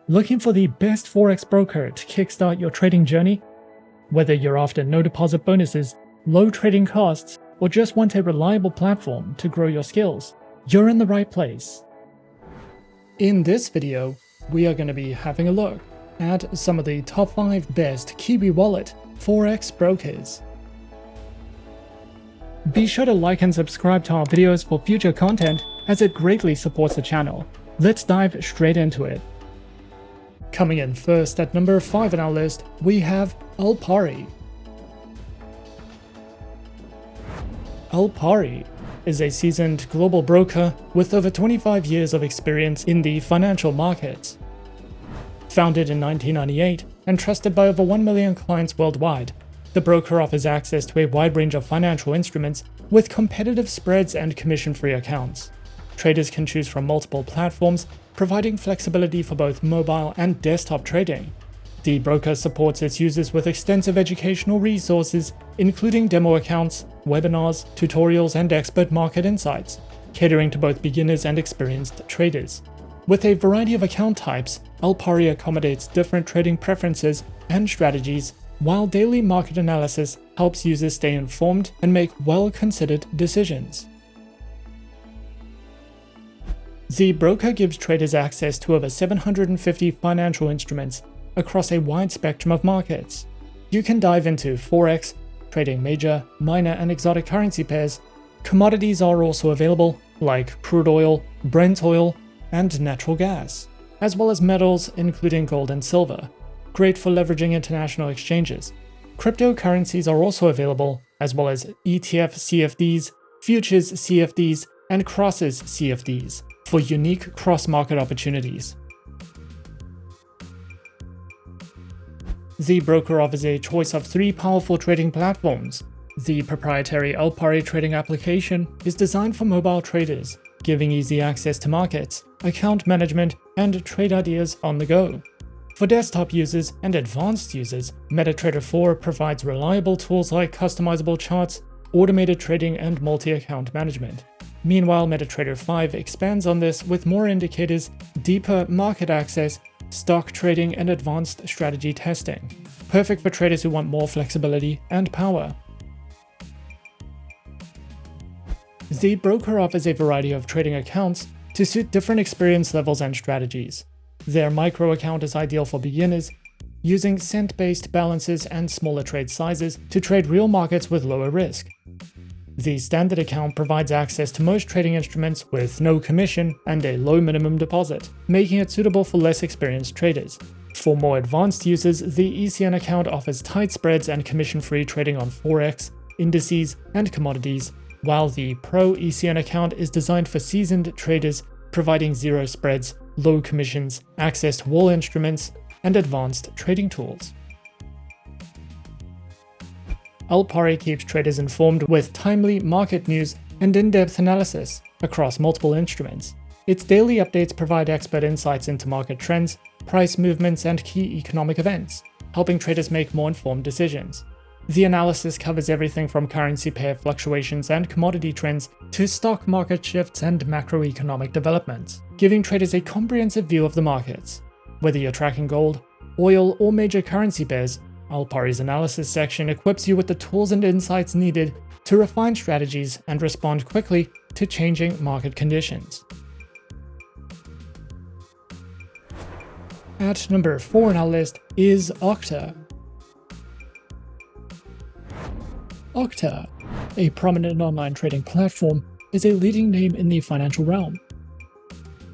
Looking for the best Forex broker to kickstart your trading journey? Whether you're after no deposit bonuses, low trading costs, or just want a reliable platform to grow your skills, you're in the right place. In this video, we are going to be having a look at some of the top 5 best Qiwi wallet Forex brokers. Be sure to like and subscribe to our videos for future content, as it greatly supports the channel. Let's dive straight into it. Coming in first at number 5 on our list, we have Alpari. Alpari is a seasoned global broker with over 25 years of experience in the financial markets. Founded in 1998 and trusted by over 1 million clients worldwide, the broker offers access to a wide range of financial instruments with competitive spreads and commission-free accounts. Traders can choose from multiple platforms, providing flexibility for both mobile and desktop trading. The broker supports its users with extensive educational resources, including demo accounts, webinars, tutorials, and expert market insights, catering to both beginners and experienced traders. With a variety of account types, Alpari accommodates different trading preferences and strategies, while daily market analysis helps users stay informed and make well-considered decisions. The broker gives traders access to over 750 financial instruments across a wide spectrum of markets. You can dive into Forex, trading major, minor, and exotic currency pairs. Commodities are also available, like crude oil, Brent oil, and natural gas, as well as metals including gold and silver, great for leveraging international exchanges. Cryptocurrencies are also available, as well as ETF CFDs, futures CFDs, and crosses CFDs for unique cross-market opportunities. The broker offers a choice of 3 powerful trading platforms. The proprietary Alpari trading application is designed for mobile traders, giving easy access to markets, account management, and trade ideas on the go. For desktop users and advanced users, MetaTrader 4 provides reliable tools like customizable charts, automated trading, and multi-account management. Meanwhile, MetaTrader 5 expands on this with more indicators, deeper market access, stock trading, and advanced strategy testing. Perfect for traders who want more flexibility and power. The broker offers a variety of trading accounts to suit different experience levels and strategies. Their micro account is ideal for beginners, using cent-based balances and smaller trade sizes to trade real markets with lower risk. The standard account provides access to most trading instruments with no commission and a low minimum deposit, making it suitable for less experienced traders. For more advanced users, the ECN account offers tight spreads and commission-free trading on Forex, indices, and commodities, while the Pro ECN account is designed for seasoned traders, providing zero spreads, low commissions, access to all instruments, and advanced trading tools. Alpari keeps traders informed with timely market news and in-depth analysis across multiple instruments. Its daily updates provide expert insights into market trends, price movements, and key economic events, helping traders make more informed decisions. The analysis covers everything from currency pair fluctuations and commodity trends to stock market shifts and macroeconomic developments, giving traders a comprehensive view of the markets. Whether you're tracking gold, oil, or major currency pairs, Alpari's analysis section equips you with the tools and insights needed to refine strategies and respond quickly to changing market conditions. At number 4 on our list is Octa. Octa, a prominent online trading platform, is a leading name in the financial realm.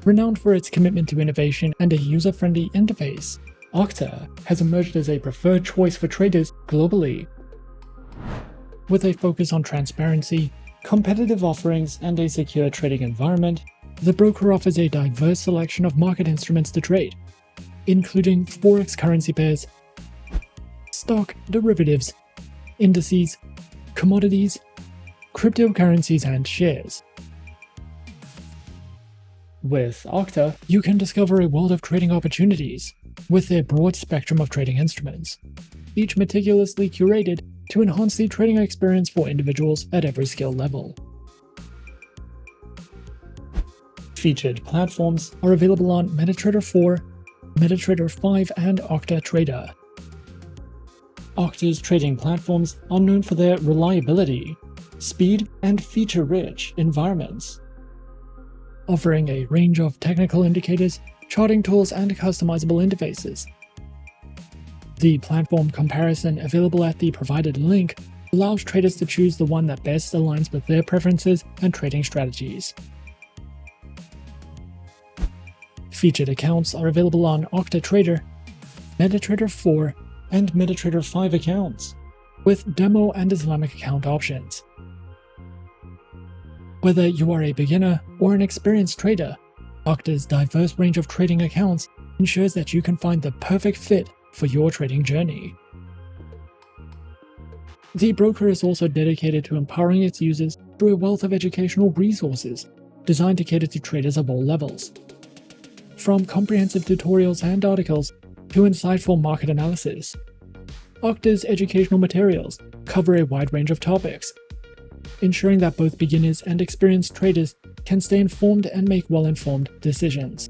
Renowned for its commitment to innovation and a user-friendly interface, Octa has emerged as a preferred choice for traders globally. With a focus on transparency, competitive offerings, and a secure trading environment, the broker offers a diverse selection of market instruments to trade, including Forex currency pairs, stock derivatives, indices, commodities, cryptocurrencies, and shares. With Octa, you can discover a world of trading opportunities with their broad spectrum of trading instruments, each meticulously curated to enhance the trading experience for individuals at every skill level. Featured platforms are available on MetaTrader 4, MetaTrader 5 and Octa. Octa's trading platforms are known for their reliability, speed, and feature-rich environments, offering a range of technical indicators, charting tools, and customizable interfaces. The platform comparison available at the provided link allows traders to choose the one that best aligns with their preferences and trading strategies. Featured accounts are available on Octatrader, MetaTrader 4, and MetaTrader 5 accounts, with demo and Islamic account options. Whether you are a beginner or an experienced trader, Octa's diverse range of trading accounts ensures that you can find the perfect fit for your trading journey. The broker is also dedicated to empowering its users through a wealth of educational resources designed to cater to traders of all levels. From comprehensive tutorials and articles to insightful market analysis, Octa's educational materials cover a wide range of topics, ensuring that both beginners and experienced traders can stay informed and make well-informed decisions.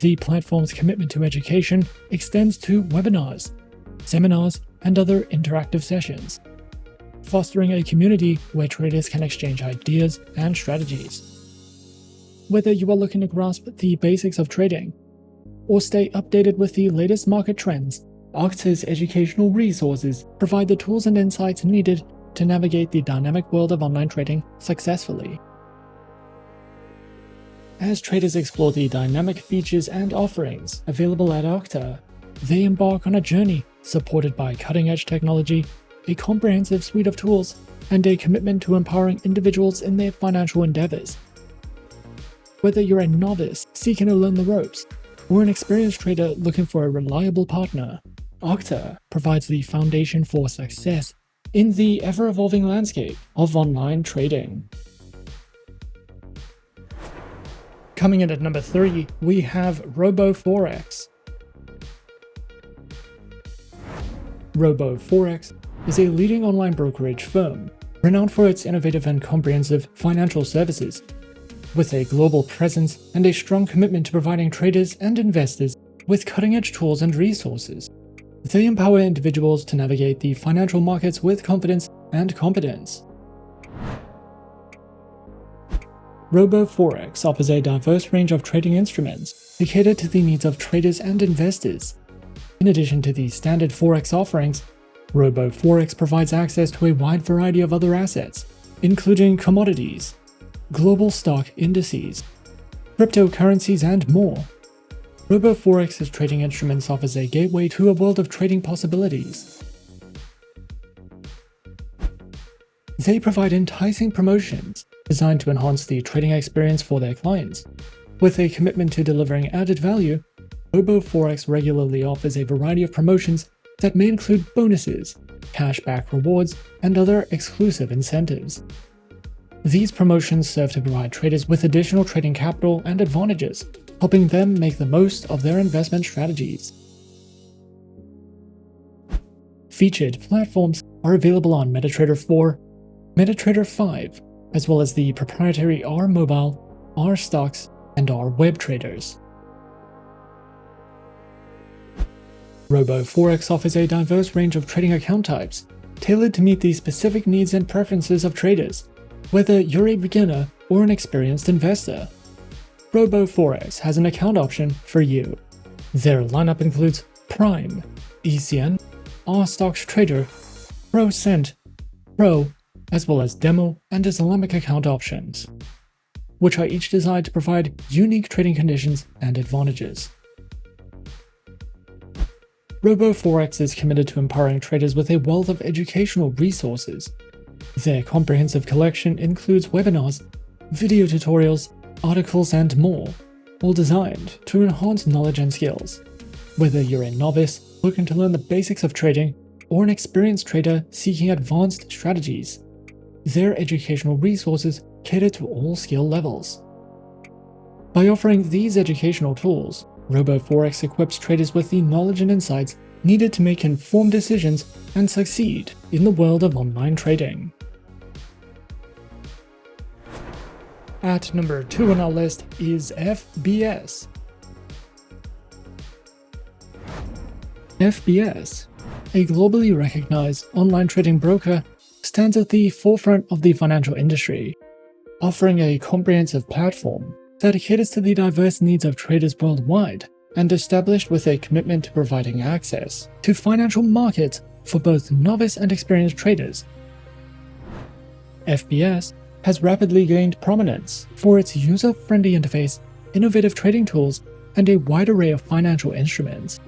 The platform's commitment to education extends to webinars, seminars, and other interactive sessions, fostering a community where traders can exchange ideas and strategies. Whether you are looking to grasp the basics of trading or stay updated with the latest market trends, Octa's educational resources provide the tools and insights needed to navigate the dynamic world of online trading successfully. As traders explore the dynamic features and offerings available at Octa, they embark on a journey supported by cutting-edge technology, a comprehensive suite of tools, and a commitment to empowering individuals in their financial endeavors. Whether you're a novice seeking to learn the ropes, or an experienced trader looking for a reliable partner, Octa provides the foundation for success in the ever-evolving landscape of online trading. Coming in at number 3, we have RoboForex. RoboForex is a leading online brokerage firm renowned for its innovative and comprehensive financial services. With a global presence and a strong commitment to providing traders and investors with cutting-edge tools and resources, they empower individuals to navigate the financial markets with confidence and competence. RoboForex offers a diverse range of trading instruments to cater to the needs of traders and investors. In addition to the standard Forex offerings, RoboForex provides access to a wide variety of other assets, including commodities, global stock indices, cryptocurrencies, and more. RoboForex's trading instruments offers a gateway to a world of trading possibilities. They provide enticing promotions designed to enhance the trading experience for their clients. With a commitment to delivering added value, RoboForex regularly offers a variety of promotions that may include bonuses, cashback rewards, and other exclusive incentives. These promotions serve to provide traders with additional trading capital and advantages, helping them make the most of their investment strategies. Featured platforms are available on MetaTrader 4, MetaTrader 5, as well as the proprietary R Mobile, R Stocks, and R Web traders. RoboForex offers a diverse range of trading account types, tailored to meet the specific needs and preferences of traders, whether you're a beginner or an experienced investor. RoboForex has an account option for you. Their lineup includes Prime, ECN, R Stocks Trader, Pro Cent, Pro, as well as Demo and Islamic account options, which are each designed to provide unique trading conditions and advantages. RoboForex is committed to empowering traders with a wealth of educational resources. Their comprehensive collection includes webinars, video tutorials, articles, and more, all designed to enhance knowledge and skills. Whether you're a novice looking to learn the basics of trading or an experienced trader seeking advanced strategies, their educational resources cater to all skill levels. By offering these educational tools, RoboForex equips traders with the knowledge and insights needed to make informed decisions and succeed in the world of online trading. At number 2 on our list is FBS. FBS, a globally recognized online trading broker, stands at the forefront of the financial industry, offering a comprehensive platform that caters to the diverse needs of traders worldwide and established with a commitment to providing access to financial markets for both novice and experienced traders. FBS has rapidly gained prominence for its user-friendly interface, innovative trading tools, and a wide array of financial instruments.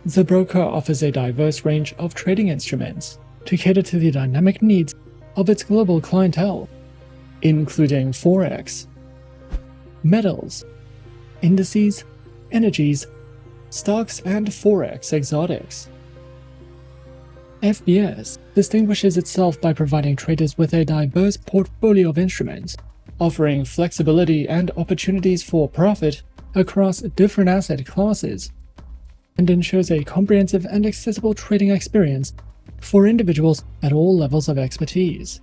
The broker offers a diverse range of trading instruments to cater to the dynamic needs of its global clientele, including Forex, metals, indices, energies, stocks, and Forex exotics. FBS distinguishes itself by providing traders with a diverse portfolio of instruments, offering flexibility and opportunities for profit across different asset classes, and ensures a comprehensive and accessible trading experience for individuals at all levels of expertise.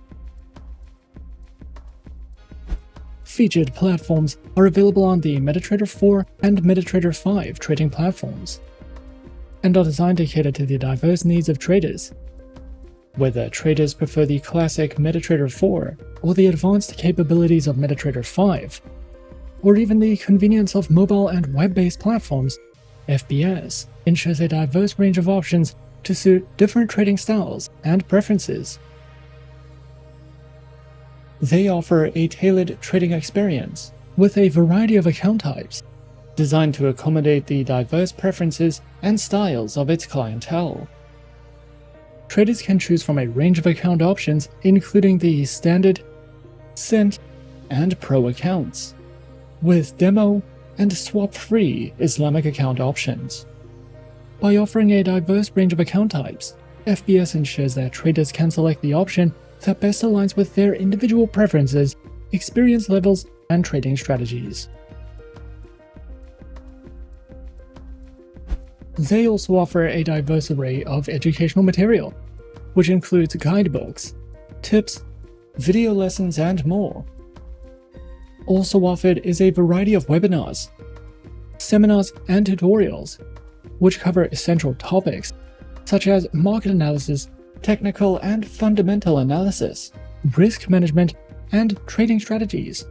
Featured platforms are available on the MetaTrader 4 and MetaTrader 5 trading platforms, and are designed to cater to the diverse needs of traders. Whether traders prefer the classic MetaTrader 4 or the advanced capabilities of MetaTrader 5, or even the convenience of mobile and web-based platforms, FBS ensures a diverse range of options to suit different trading styles and preferences. They offer a tailored trading experience with a variety of account types, designed to accommodate the diverse preferences and styles of its clientele. Traders can choose from a range of account options, including the Standard, Cent, and Pro accounts, with demo and swap-free Islamic account options. By offering a diverse range of account types, FBS ensures that traders can select the option that best aligns with their individual preferences, experience levels, and trading strategies. They also offer a diverse array of educational material, which includes guidebooks, tips, video lessons, and more. Also offered is a variety of webinars, seminars, and tutorials, which cover essential topics such as market analysis, technical and fundamental analysis, risk management, and trading strategies.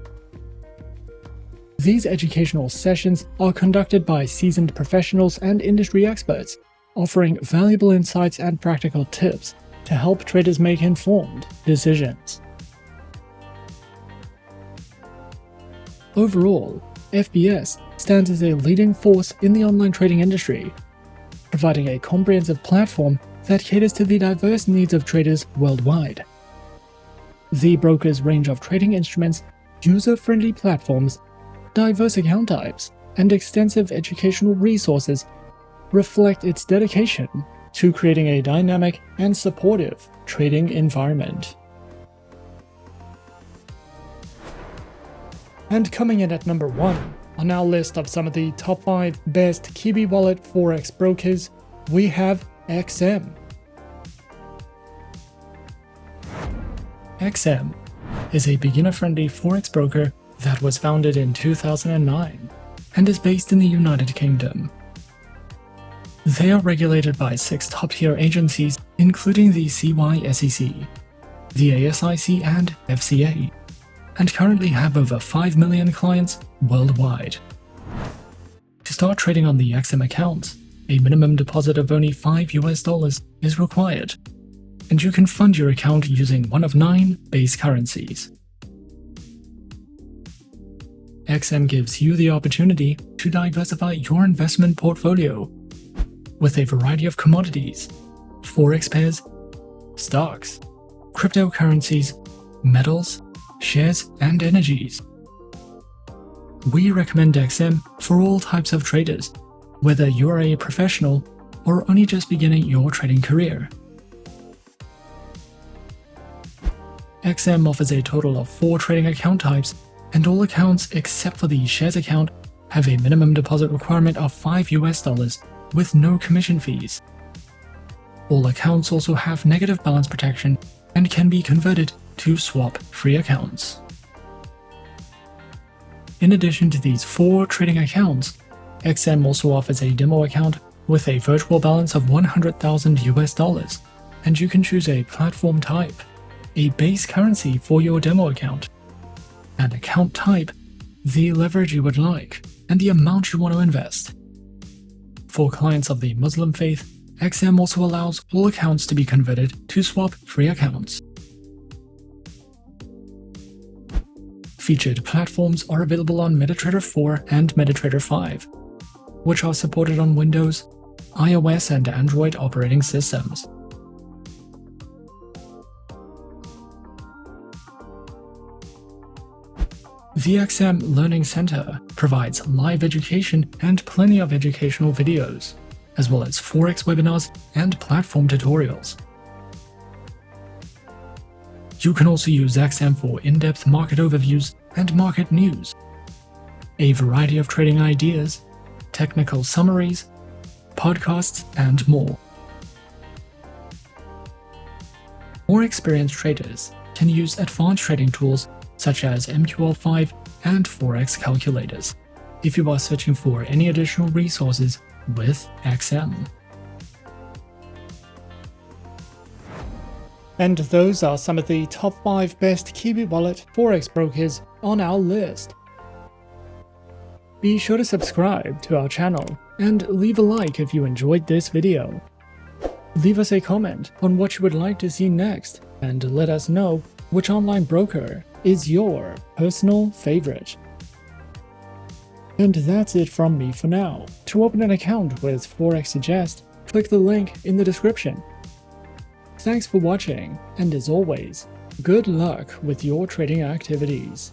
These educational sessions are conducted by seasoned professionals and industry experts, offering valuable insights and practical tips to help traders make informed decisions. Overall, FBS stands as a leading force in the online trading industry, providing a comprehensive platform that caters to the diverse needs of traders worldwide. The broker's range of trading instruments, user-friendly platforms, diverse account types, and extensive educational resources reflect its dedication to creating a dynamic and supportive trading environment. And coming in at number 1 on our list of some of the top 5 best Qiwi wallet Forex brokers, we have XM. XM is a beginner-friendly Forex broker that was founded in 2009 and is based in the United Kingdom. They are regulated by 6 top-tier agencies, including the CYSEC, the ASIC, and FCA, and currently have over 5 million clients worldwide. To start trading on the XM account, a minimum deposit of only $5 is required, and you can fund your account using one of 9 base currencies. XM gives you the opportunity to diversify your investment portfolio with a variety of commodities, Forex pairs, stocks, cryptocurrencies, metals, shares, and energies. We recommend XM for all types of traders, whether you're a professional or only just beginning your trading career. XM offers a total of 4 trading account types, and all accounts except for the shares account have a minimum deposit requirement of $5 with no commission fees. All accounts also have negative balance protection and can be converted to swap-free accounts. In addition to these 4 trading accounts, XM also offers a demo account with a virtual balance of $100,000, and you can choose a platform type, a base currency for your demo account, an account type, the leverage you would like, and the amount you want to invest. For clients of the Muslim faith, XM also allows all accounts to be converted to swap-free accounts. Featured platforms are available on MetaTrader 4 and MetaTrader 5, which are supported on Windows, iOS, and Android operating systems. The XM Learning Center provides live education and plenty of educational videos, as well as Forex webinars and platform tutorials. You can also use XM for in-depth market overviews and market news, a variety of trading ideas, technical summaries, podcasts, and more. More experienced traders can use advanced trading tools such as MQL5 and Forex calculators if you are searching for any additional resources with XM. And those are some of the top 5 best Qiwi wallet Forex brokers on our list. Be sure to subscribe to our channel and leave a like if you enjoyed this video. Leave us a comment on what you would like to see next and let us know which online broker is your personal favorite. And that's it from me for now. To open an account with Forexsuggest, click the link in the description. Thanks for watching, and as always, good luck with your trading activities.